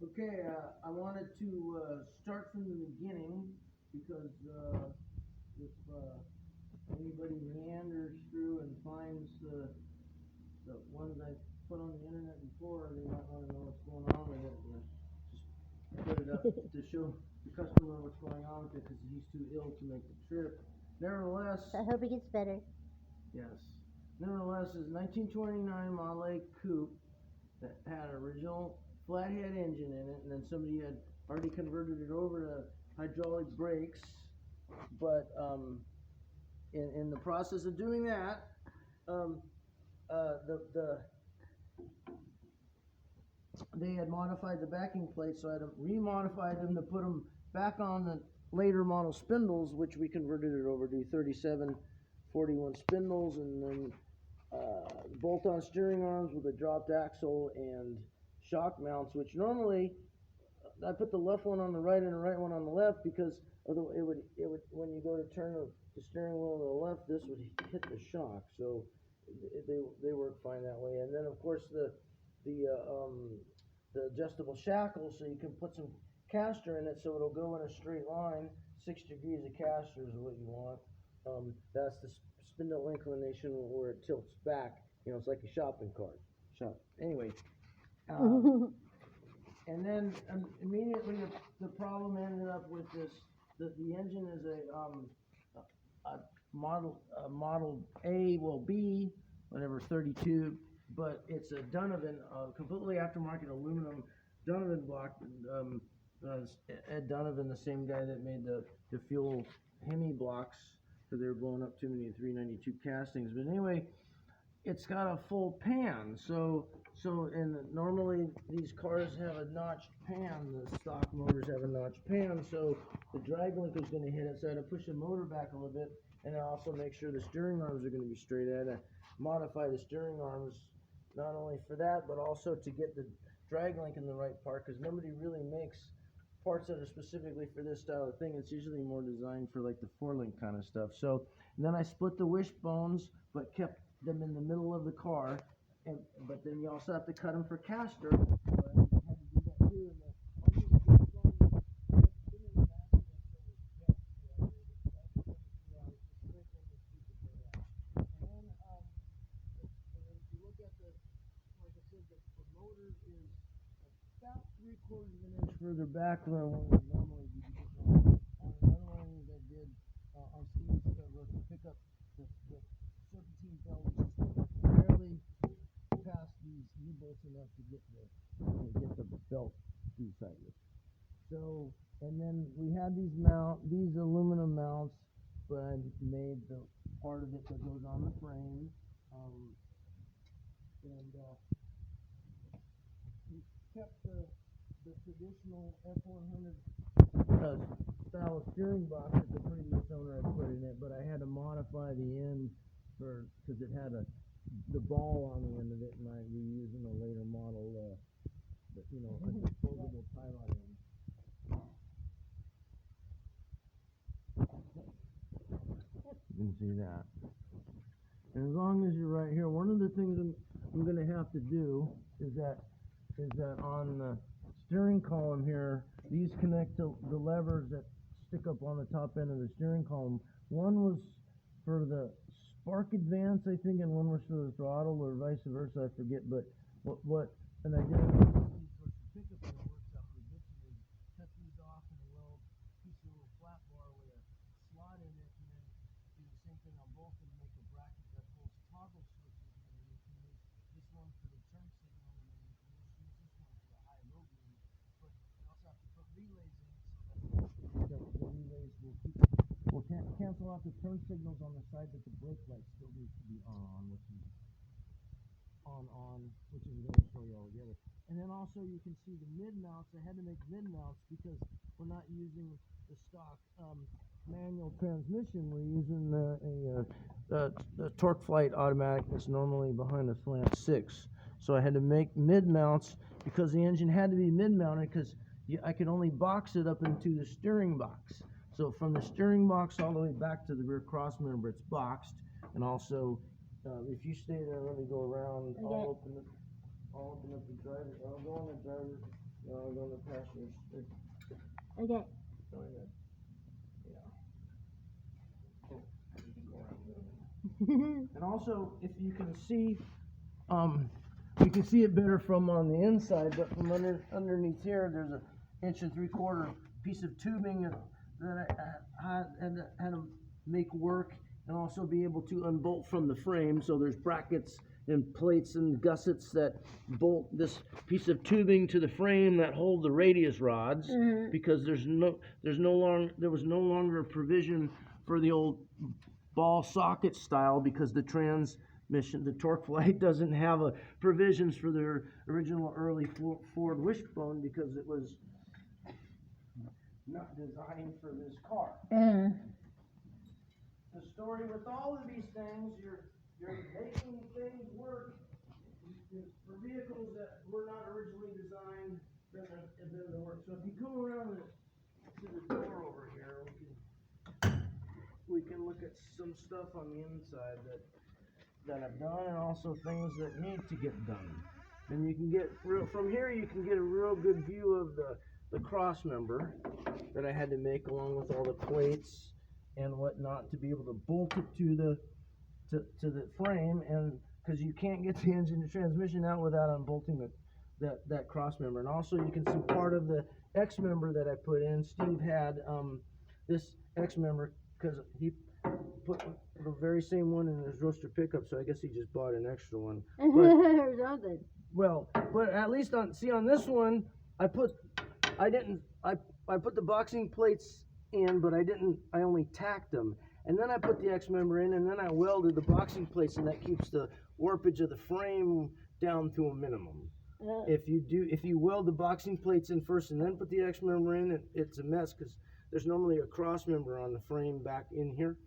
Okay, I wanted to start from the beginning because if anybody meanders through and finds the ones I put on the internet before, they might want to know what's going on with it. And just put it up to show the customer what's going on with it because he's too ill to make the trip. Nevertheless, I hope it gets better. yes. Nevertheless, is 1929 Model A coupe that had an original flathead engine in it, and then somebody had already converted it over to hydraulic brakes. But in the process of doing that, um, the they had modified the backing plates, so I had to remodify them to put them back on the later model spindles, which we converted it over to 3741 spindles, and then bolt-on steering arms with a dropped axle and shock mounts, which normally I put the left one on the right and the right one on the left because although it would when you go to turn the steering wheel to the left, this would hit the shock. So they work fine that way. And then of course the uh, um, the adjustable shackle, so you can put some caster in it, so it'll go in a straight line. 6 degrees of caster is what you want. That's the spindle inclination where it tilts back. It's like a shopping cart. Anyway, um, and then immediately the problem ended up with this. The engine is a model A, well B, whatever 32, but it's a Donovan, completely aftermarket aluminum Donovan block. Uh, Ed Donovan, the same guy that made the fuel Hemi blocks because they were blowing up too many 392 castings. But anyway, it's got a full pan. And normally these cars have a notched pan. The stock motors have a notched pan, so the drag link is going to hit it. So I had to push the motor back a little bit, and I also make sure the steering arms are going to be straight. I had to modify the steering arms not only for that, but also to get the drag link in the right part, because nobody really makes parts that are specifically for this style of thing. It's usually more designed for like the four link kind of stuff. So and then I split the wishbones, but kept them in the middle of the car. But then you also have to cut them for caster. So I had to do that too. And if you look at like I said, the motor is about 3/4 of an inch further back than what it would normally be. On another one that did on Steve's pickup, the serpentine belt was just barely past these U-bolts enough to get the belt through sideways. So, and then we had these aluminum mounts, but I made the part of it that goes on the frame. Um, and we kept the traditional F100 style of steering box that the previous owner had put in it, but I had to modify the end because it had the ball on the end of it, and I reused in a later model, a disposable tie rod end. You can see that. And as long as you're right here, one of the things I'm going to have to do is that on the steering column here, these connect to the levers that stick up on the top end of the steering column. One was for the spark advance, I think, and one was for the throttle, or vice versa. I forget. But and I did pickup and it works out pretty good for me. Cut these off and weld a piece of little flat bar with a slot in it, and then do the same thing on both and make a bracket that pulls toggle switches, and then you can use this one for the turn signal, and then you can use this one for the high low beam. But you also have to put relays in it so that the relays will cancel out the turn signals on the side that the brake light still needs to be on, which is which is going to show you all together. And then also you can see the mid mounts. I had to make mid mounts because we're not using the stock manual transmission. We're using the TorqueFlite automatic that's normally behind the slant 6. So I had to make mid mounts because the engine had to be mid mounted because I could only box it up into the steering box. So from the steering box all the way back to the rear cross member, it's boxed. And also, if you stay there, let me go around. I'll open up the driver. I'll go on the driver No, I'm going to passenger. Okay. And also, if you can see, you can see it better from on the inside, but from underneath here, there's an 1 3/4 piece of tubing that I had to make work and also be able to unbolt from the frame. So there's brackets and plates and gussets that bolt this piece of tubing to the frame that hold the radius rods, because there was no longer a provision for the old ball socket style, because the transmission, the TorqueFlite, doesn't have a provisions for their original early Ford Wishbone, because it was not designed for this car. The story with all of these things, you're making things work for vehicles that were not originally designed, then they work. So if you come around to the door over here, we can look at some stuff on the inside that I've done, and also things that need to get done. And you can get from here, you can get a real good view of the cross member that I had to make, along with all the plates and whatnot, to be able to bolt it to the frame, and because you can't get the engine and transmission out without unbolting that cross member. And also you can see part of the X member that I put in. Steve had this X member, because he put the very same one in his roadster pickup, so I guess he just bought an extra one. Or something. Well, but at least on this one, I put the boxing plates in, but I only tacked them. And then I put the X member in, and then I welded the boxing plates, and that keeps the warpage of the frame down to a minimum. If you weld the boxing plates in first and then put the X member in, it's a mess, because there's normally a cross member on the frame back in here.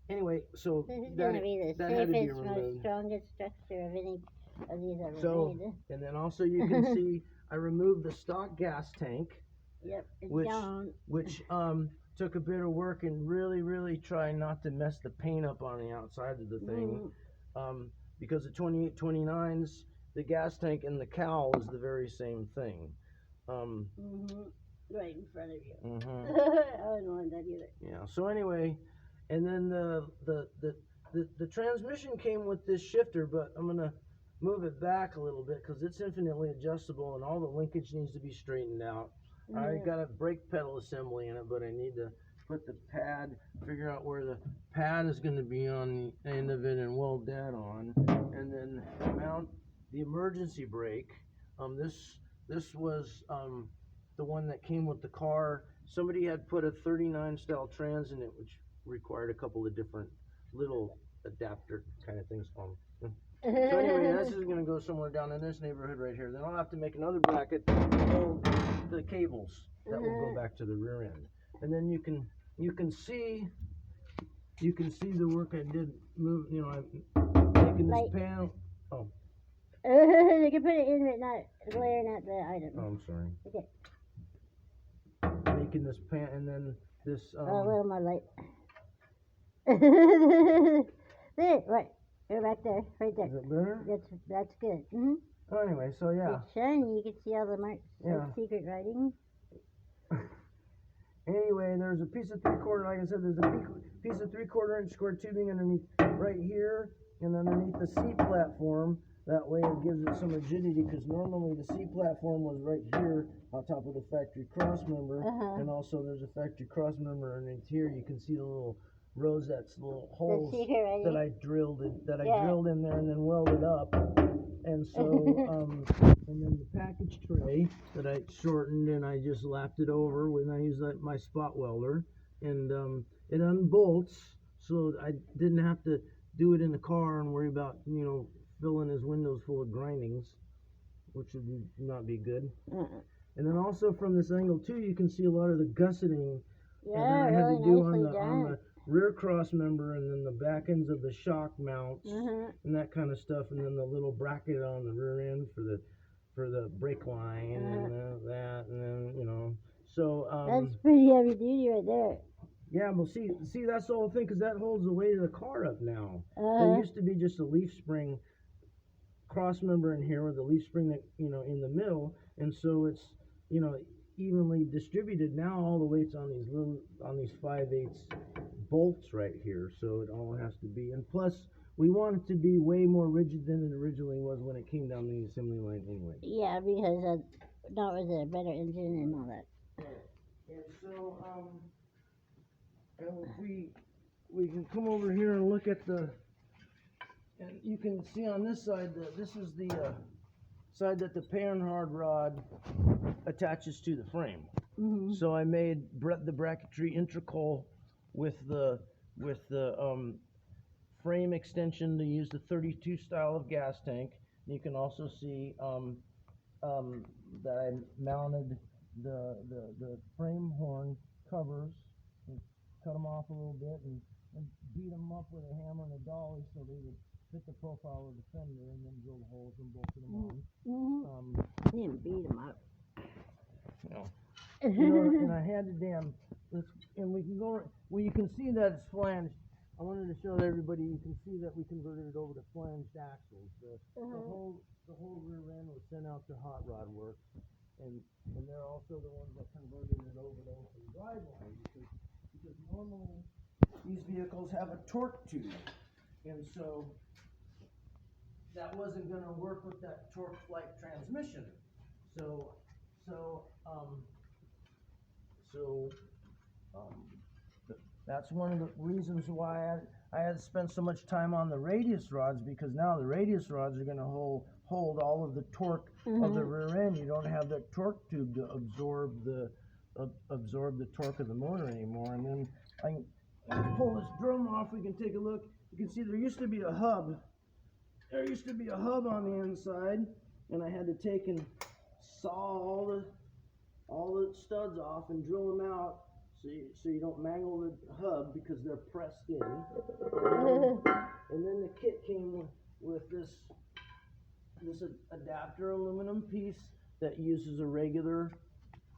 Anyway, so this is that going to be the had to be safest, most removed. strongest structure of any of these ever made. And then also you can see I removed the stock gas tank. Yep, it's which gone. Took a bit of work, and really try not to mess the paint up on the outside of the thing, because the 2829s, the gas tank and the cowl is the very same thing. Right in front of you. I wouldn't want that either. Yeah. So anyway, and then the transmission came with this shifter, but I'm gonna move it back a little bit because it's infinitely adjustable, and all the linkage needs to be straightened out. I got a brake pedal assembly in it, but I need to put the pad, figure out where the pad is going to be on the end of it, and weld that on, and then mount the emergency brake. This was the one that came with the car. Somebody had put a 39 style trans in it, which required a couple of different little adapter kind of things on. So anyway, this is going to go somewhere down in this neighborhood right here. Then I'll have to make another bracket to hold the cables that will go back to the rear end. And then you can see the work I did. I'm making this panel. Oh. You can put it in, but not glaring at the item. Oh, I'm sorry. Okay. Making this pan, and then this. A little more light. There, right. Go back there, right there. Is it better? That's good. Oh, anyway, so yeah. It's shiny. You can see all the marks. Yeah. Like secret writing. Anyway, there's a piece of 3/4. Like I said, there's a piece of 3/4 inch square tubing underneath, right here, and underneath the seat platform. That way, it gives it some rigidity, because normally the seat platform was right here on top of the factory cross member, and also there's a factory cross member underneath here. You can see the little rosettes, little holes that I drilled in there and then welded up. And so, and then the package tray that I shortened, and I just lapped it over when I used my spot welder, and it unbolts, so I didn't have to do it in the car and worry about filling his windows full of grindings, which would not be good. And then also from this angle too, you can see a lot of the gusseting that I had to do on the rear cross member, and then the back ends of the shock mounts and that kind of stuff, and then the little bracket on the rear end for the brake line and that, and then so that's pretty heavy duty right there. Yeah, well, see, that's the whole thing, because that holds the weight of the car up now. There used to be just a leaf spring cross member in here with a leaf spring that in the middle, and so you know, evenly distributed. Now all the weight's on these on these 5/8 bolts right here, so it all has to be. And plus, we want it to be way more rigid than it originally was when it came down the assembly line anyway. Yeah, because that was a better engine and all that. And so, and if we can come over here and look at the, and you can see on this side that this is the side that the panhard rod attaches to the frame. Mm-hmm. So I made the bracketry integral with the frame extension to use the 32 style of gas tank. You can also see that I mounted the frame horn covers and cut them off a little bit and beat them up with a hammer and a dolly so they would fit the profile of the fender, and then drilled holes and bolted them on. Mm-hmm. You didn't beat them up. And I had the damn, and we can go, well, you can see that it's flanged. I wanted to show everybody, you can see that we converted it over to flanged axles. The whole rear end was sent out to Hot Rod Works, and they're also the ones that converted it over to open driveline, because normally these vehicles have a torque tube, and so that wasn't going to work with that torque flight transmission. So that's one of the reasons why I had to spend so much time on the radius rods, because now the radius rods are going to hold all of the torque of the rear end. You don't have that torque tube to absorb the torque of the motor anymore. And then I can pull this drum off. We can take a look. You can see there used to be a hub. There used to be a hub on the inside, and I had to take and saw all the studs off and drill them out so you don't mangle the hub, because they're pressed in. And then the kit came with this adapter aluminum piece that uses a regular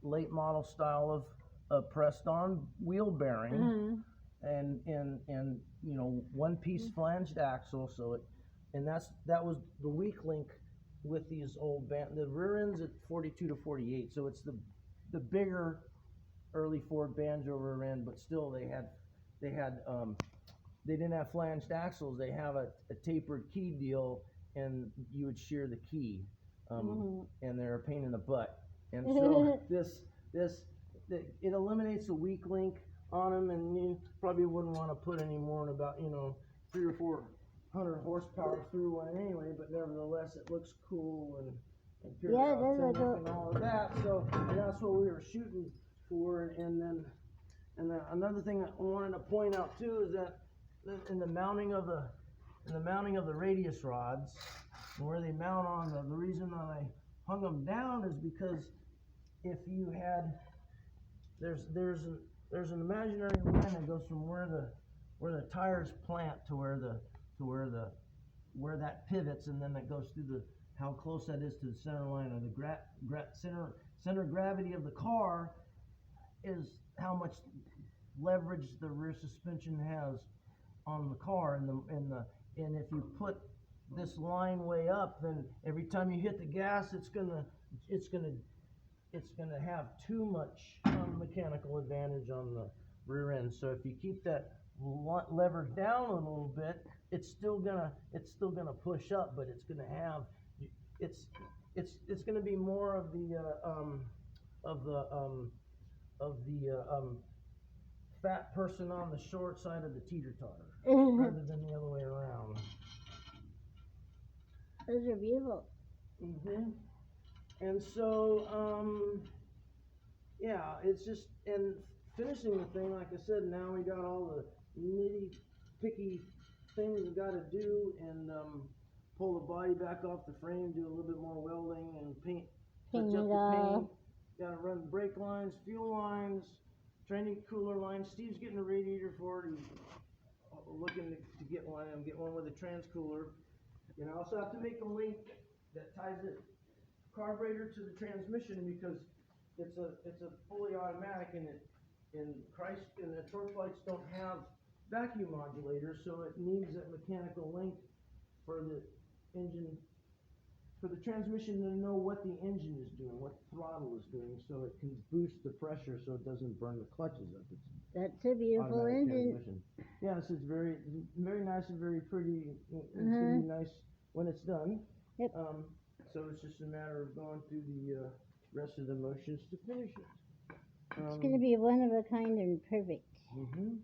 late model style of pressed on wheel bearing, and you know, one piece flanged axle. So that was the weak link with these old the rear end's at 42 to 48, so it's the bigger early Ford Banjo rear end, but still they didn't have flanged axles. They have a tapered key deal, and you would shear the key, and they're a pain in the butt. And so it eliminates the weak link on them, and you probably wouldn't want to put any more than about 300 or 400 horsepower through one anyway. But nevertheless, it looks cool and and all of that. So that's what we were shooting for. And then another thing I wanted to point out too is that in the mounting of the radius rods, where they mount on, the reason that I hung them down is because if you had there's an imaginary line that goes from where the tires plant to where that pivots, and then that goes through how close that is to the center line, or the center of gravity of the car is how much leverage the rear suspension has on the car, and if you put this line way up, then every time you hit the gas, it's gonna have too much mechanical advantage on the rear end. So if you keep that lever down a little bit, it's still gonna push up, but it's gonna be more of the fat person on the short side of the teeter-totter, rather than the other way around. Those are beautiful. And so, yeah, it's just, and finishing the thing, like I said, now we got all the nitty-picky things we got to do, and pull the body back off the frame, do a little bit more welding, and touch up the paint. Got to run brake lines, fuel lines, training cooler lines. Steve's getting a radiator for it. He's looking to get one. I'm getting one with a transcooler. And I also have to make a link that ties the carburetor to the transmission, because it's a fully automatic, and the torque lights don't have vacuum modulators, so it needs that mechanical link for the engine for the transmission to know what the engine is doing, what the throttle is doing, so it can boost the pressure so it doesn't burn the clutches up. It's That's a beautiful automatic engine. transmission. Yes, it's very, very nice and very pretty. It's gonna be nice when it's done. Yep. So it's just a matter of going through the rest of the motions to finish it. It's gonna be one of a kind and perfect. Mhm.